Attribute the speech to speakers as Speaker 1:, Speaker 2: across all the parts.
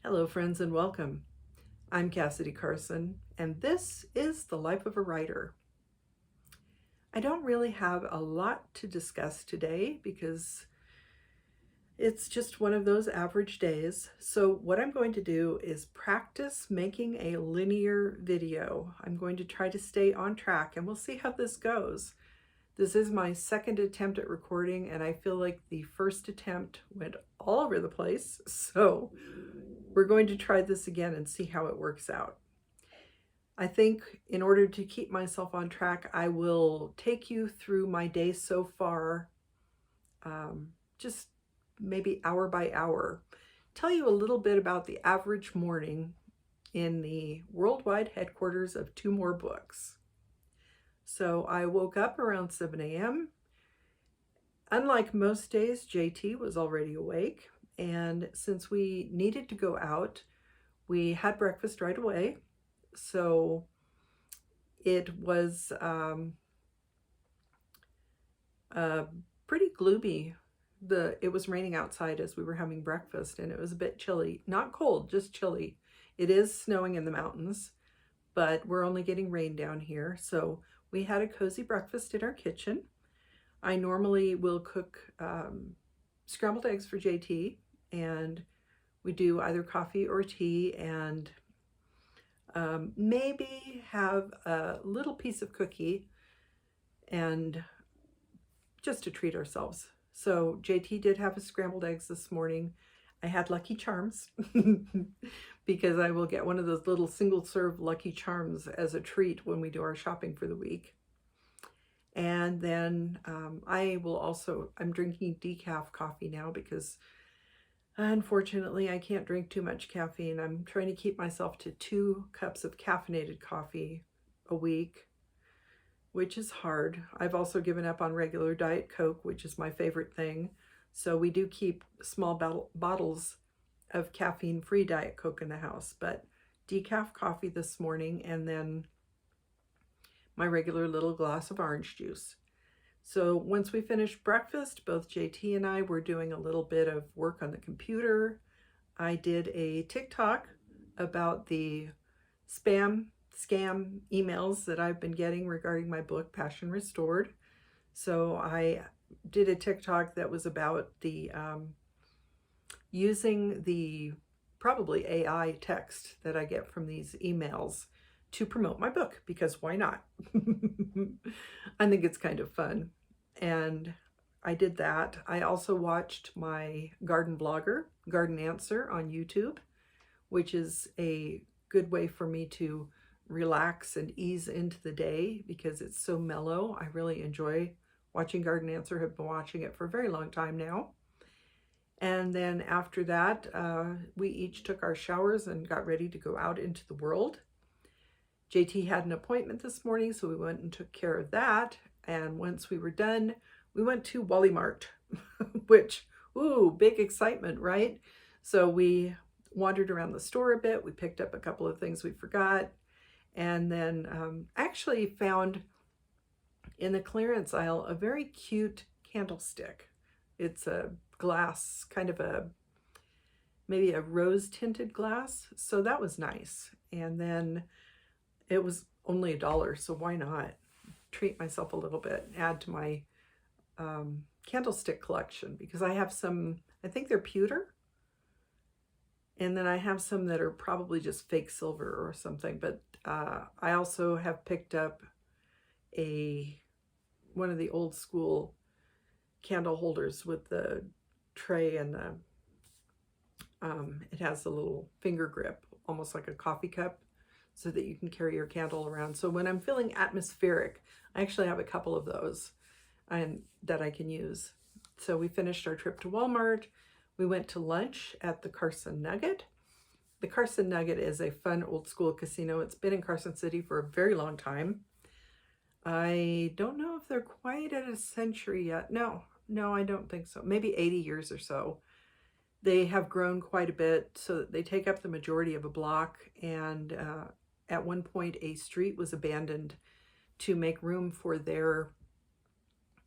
Speaker 1: Hello, friends, and welcome. I'm Cassidy Carson, and this is The Life of a Writer. I don't really have a lot to discuss today because it's just one of those average days. So what I'm going to do is practice making a linear video. I'm going to try to stay on track, and we'll see how this goes. This is my second attempt at recording, and I feel like the first attempt went all over the place. So we're going to try this again and see how it works out. I think in order to keep myself on track, I will take you through my day so far, just maybe hour by hour. Tell you a little bit about the average morning in the worldwide headquarters of Two More Books. So I woke up around 7 a.m. Unlike most days, JT was already awake. And since we needed to go out, we had breakfast right away. So it was pretty gloomy. It was raining outside as we were having breakfast, and it was a bit chilly. Not cold, just chilly. It is snowing in the mountains, but we're only getting rain down here. So we had a cozy breakfast in our kitchen. I normally will cook scrambled eggs for JT, and we do either coffee or tea, and maybe have a little piece of cookie, and just to treat ourselves. So JT did have his scrambled eggs this morning. I had Lucky Charms because I will get one of those little single serve Lucky Charms as a treat when we do our shopping for the week. And then I'm drinking decaf coffee now because unfortunately I can't drink too much caffeine. I'm trying to keep myself to 2 cups of caffeinated coffee a week, which is hard. I've also given up on regular Diet Coke, which is my favorite thing. So we do keep small bottles of caffeine-free Diet Coke in the house, but decaf coffee this morning, and then my regular little glass of orange juice. So once we finished breakfast, both JT and I were doing a little bit of work on the computer. I did a TikTok about the scam emails that I've been getting regarding my book, Passion Restored. So I did a TikTok that was about the using the probably AI text that I get from these emails to promote my book, because why not? I think it's kind of fun. And I did that. I also watched my garden blogger, Garden Answer, on YouTube, which is a good way for me to relax and ease into the day because it's so mellow. I really enjoy watching Garden Answer. Have been watching it for a very long time now. And then after that, we each took our showers and got ready to go out into the world. JT had an appointment this morning, so we went and took care of that. And once we were done, we went to Wally Mart, which, ooh, big excitement, right? So we wandered around the store a bit. We picked up a couple of things we forgot. And then actually found in the clearance aisle a very cute candlestick. It's a glass, kind of maybe a rose tinted glass. So that was nice. And then it was only $1, so why not treat myself a little bit, add to my candlestick collection, because I have some, I think they're pewter, and then I have some that are probably just fake silver or something. But I also have picked up one of the old school candle holders with the tray, and it has a little finger grip, almost like a coffee cup, so that you can carry your candle around. So when I'm feeling atmospheric, I actually have a couple of those that I can use. So we finished our trip to Walmart. We went to lunch at the Carson Nugget. The Carson Nugget is a fun old school casino. It's been in Carson City for a very long time. I don't know if they're quite at a century yet. No, I don't think so. Maybe 80 years or so. They have grown quite a bit, so that they take up the majority of a block, and at one point a street was abandoned to make room for their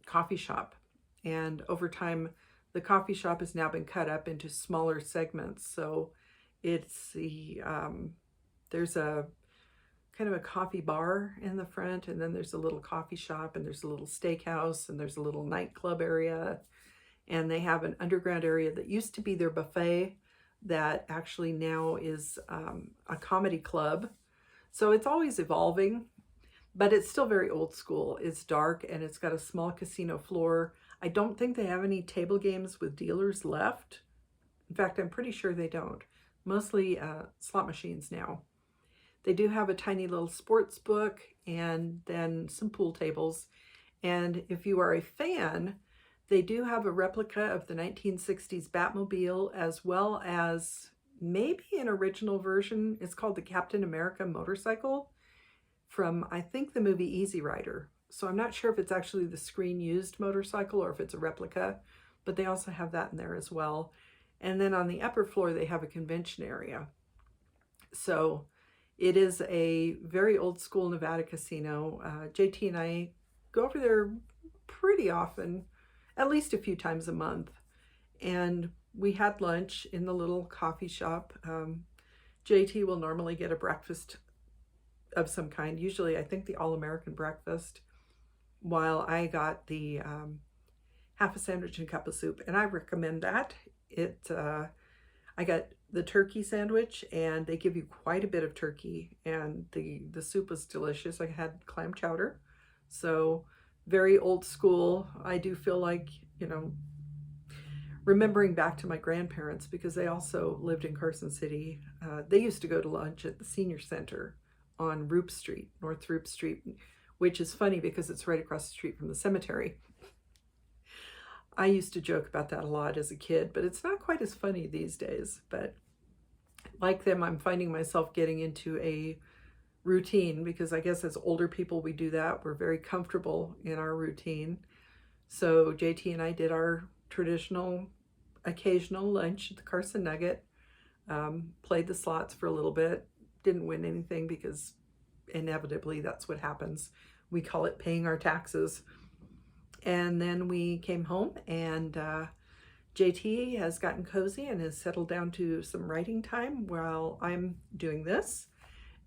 Speaker 1: coffee shop. And over time, the coffee shop has now been cut up into smaller segments. So It's there's a kind of a coffee bar in the front, and then there's a little coffee shop, and there's a little steakhouse, and there's a little nightclub area, and they have an underground area that used to be their buffet that actually now is a comedy club. So it's always evolving, but it's still very old school. It's dark, and it's got a small casino floor. I don't think they have any table games with dealers left. In fact, I'm pretty sure they don't. Mostly slot machines now. They do have a tiny little sports book and then some pool tables. And if you are a fan, they do have a replica of the 1960s Batmobile, as well as maybe an original version. It's called the Captain America motorcycle from, I think, the movie Easy Rider. So I'm not sure if it's actually the screen used motorcycle or if it's a replica, but they also have that in there as well. And then on the upper floor, they have a convention area. So it is a very old school Nevada casino. JT and I go over there pretty often, at least a few times a month. And we had lunch in the little coffee shop. JT will normally get a breakfast of some kind, usually I think the all-American breakfast, while I got the half a sandwich and a cup of soup, and I recommend that. I got the turkey sandwich, and they give you quite a bit of turkey, and the soup was delicious. I had clam chowder, so very old school. I do feel like, remembering back to my grandparents, because they also lived in Carson City. They used to go to lunch at the senior center on Roop Street, North Roop Street, which is funny because it's right across the street from the cemetery. I used to joke about that a lot as a kid, but it's not quite as funny these days. But like them, I'm finding myself getting into a routine, because I guess as older people, we do that. We're very comfortable in our routine. So JT and I did our traditional occasional lunch at the Carson Nugget, played the slots for a little bit, didn't win anything because inevitably that's what happens. We call it paying our taxes. And then we came home, and JT has gotten cozy and has settled down to some writing time while I'm doing this.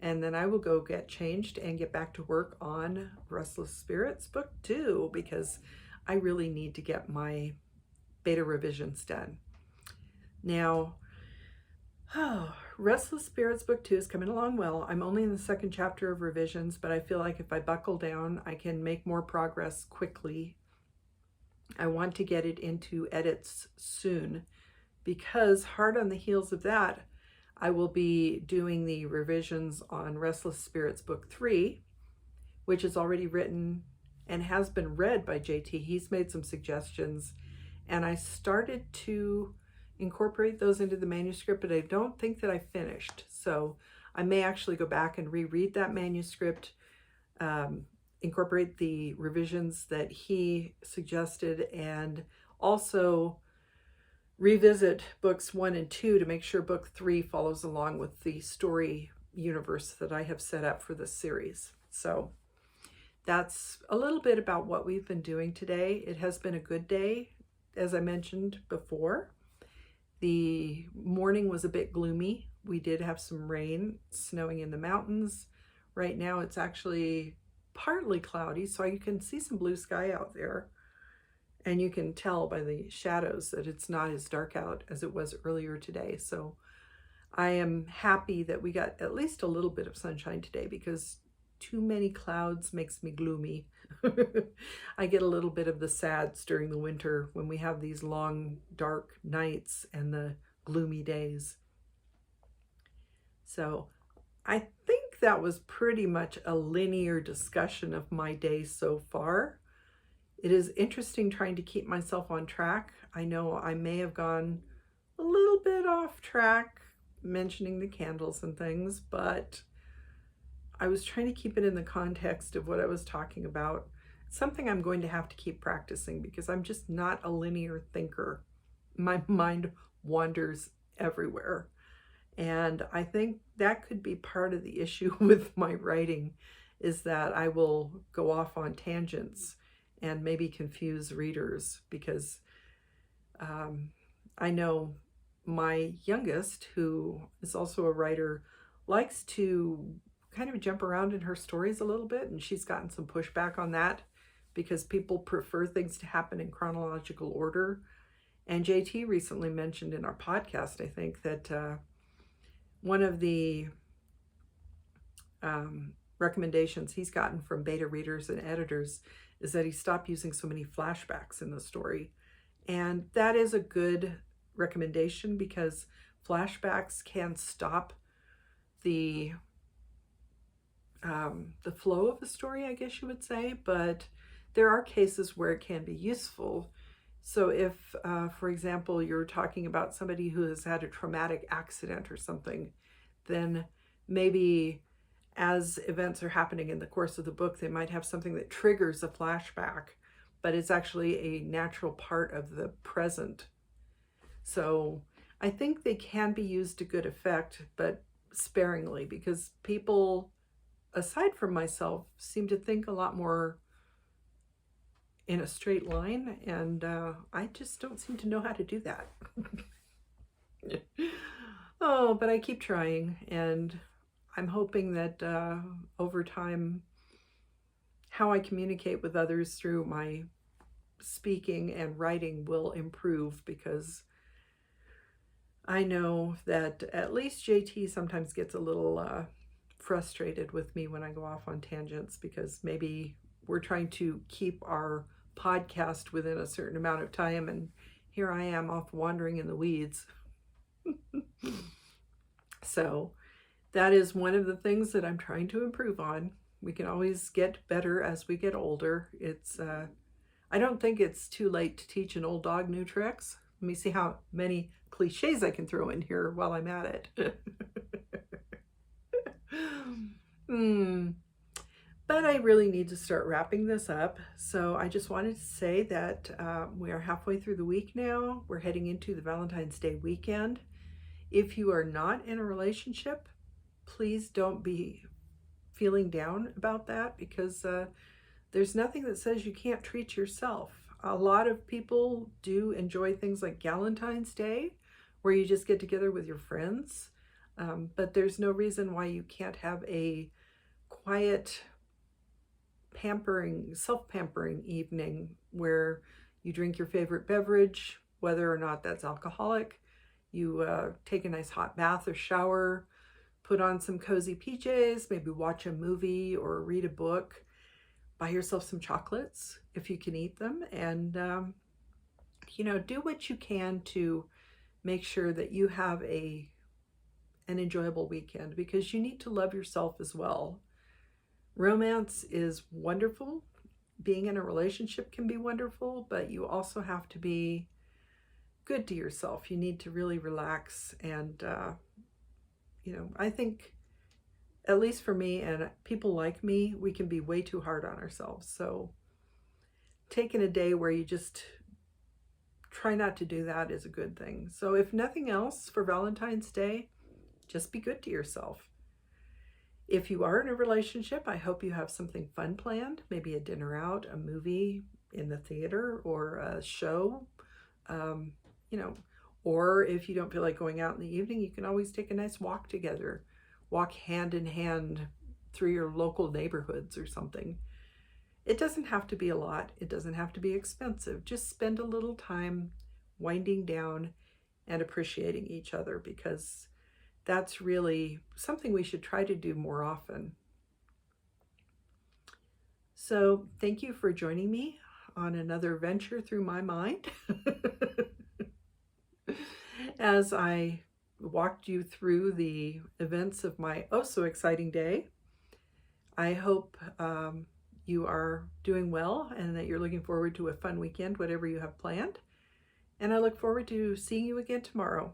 Speaker 1: And then I will go get changed and get back to work on Restless Spirits Book 2, because I really need to get my beta revisions done. Now, Restless Spirits Book 2 is coming along well. I'm only in the second chapter of revisions, but I feel like if I buckle down, I can make more progress quickly. I want to get it into edits soon, because hard on the heels of that, I will be doing the revisions on Restless Spirits Book 3, which is already written and has been read by JT. He's made some suggestions, and I started to incorporate those into the manuscript, but I don't think that I finished. So I may actually go back and reread that manuscript, incorporate the revisions that he suggested, and also revisit books 1 and 2 to make sure book 3 follows along with the story universe that I have set up for this series. So that's a little bit about what we've been doing today. It has been a good day, as I mentioned before. The morning was a bit gloomy. We did have some rain, snowing in the mountains. Right now it's actually partly cloudy, so you can see some blue sky out there. And you can tell by the shadows that it's not as dark out as it was earlier today. So I am happy that we got at least a little bit of sunshine today, because too many clouds makes me gloomy. I get a little bit of the sads during the winter when we have these long, dark nights and the gloomy days. So I think that was pretty much a linear discussion of my day so far. It is interesting trying to keep myself on track. I know I may have gone a little bit off track mentioning the candles and things, but I was trying to keep it in the context of what I was talking about. It's something I'm going to have to keep practicing, because I'm just not a linear thinker. My mind wanders everywhere. And I think that could be part of the issue with my writing, is that I will go off on tangents and maybe confuse readers, because I know my youngest, who is also a writer, likes to kind of jump around in her stories a little bit, and she's gotten some pushback on that because people prefer things to happen in chronological order. And JT recently mentioned in our podcast, I think, that one of the recommendations he's gotten from beta readers and editors is that he stop using so many flashbacks in the story. And that is a good recommendation because flashbacks can stop the flow of a story, I guess you would say, but there are cases where it can be useful. So if, for example, you're talking about somebody who has had a traumatic accident or something, then maybe as events are happening in the course of the book, they might have something that triggers a flashback, but it's actually a natural part of the present. So I think they can be used to good effect, but sparingly, because people, aside from myself, seem to think a lot more in a straight line, and I just don't seem to know how to do that. Oh, but I keep trying, and I'm hoping that over time, how I communicate with others through my speaking and writing will improve, because I know that at least JT sometimes gets a little frustrated with me when I go off on tangents, because maybe we're trying to keep our podcast within a certain amount of time, and here I am off wandering in the weeds. So that is one of the things that I'm trying to improve on. We can always get better as we get older. I don't think it's too late to teach an old dog new tricks. Let me see how many cliches I can throw in here while I'm at it. But I really need to start wrapping this up. So I just wanted to say that we are halfway through the week now. We're heading into the Valentine's Day weekend. If you are not in a relationship, please don't be feeling down about that, because there's nothing that says you can't treat yourself. A lot of people do enjoy things like Galentine's Day, where you just get together with your friends. But there's no reason why you can't have a quiet, self-pampering evening where you drink your favorite beverage, whether or not that's alcoholic. You take a nice hot bath or shower, put on some cozy PJs, maybe watch a movie or read a book, buy yourself some chocolates if you can eat them, and do what you can to make sure that you have an enjoyable weekend, because you need to love yourself as well. Romance is wonderful. Being in a relationship can be wonderful, but you also have to be good to yourself. You need to really relax, and I think, at least for me and people like me, we can be way too hard on ourselves. So taking a day where you just try not to do that is a good thing. So if nothing else, for Valentine's Day, just be good to yourself. If you are in a relationship, I hope you have something fun planned, maybe a dinner out, a movie in the theater, or a show, or if you don't feel like going out in the evening, you can always take a nice walk together, walk hand in hand through your local neighborhoods or something. It doesn't have to be a lot. It doesn't have to be expensive. Just spend a little time winding down and appreciating each other, because that's really something we should try to do more often. So thank you for joining me on another venture through my mind as I walked you through the events of my oh so exciting day. I hope you are doing well and that you're looking forward to a fun weekend, whatever you have planned. And I look forward to seeing you again tomorrow.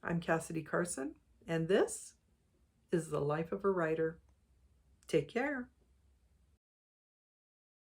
Speaker 1: I'm Cassidy Carson, and this is the life of a writer. Take care.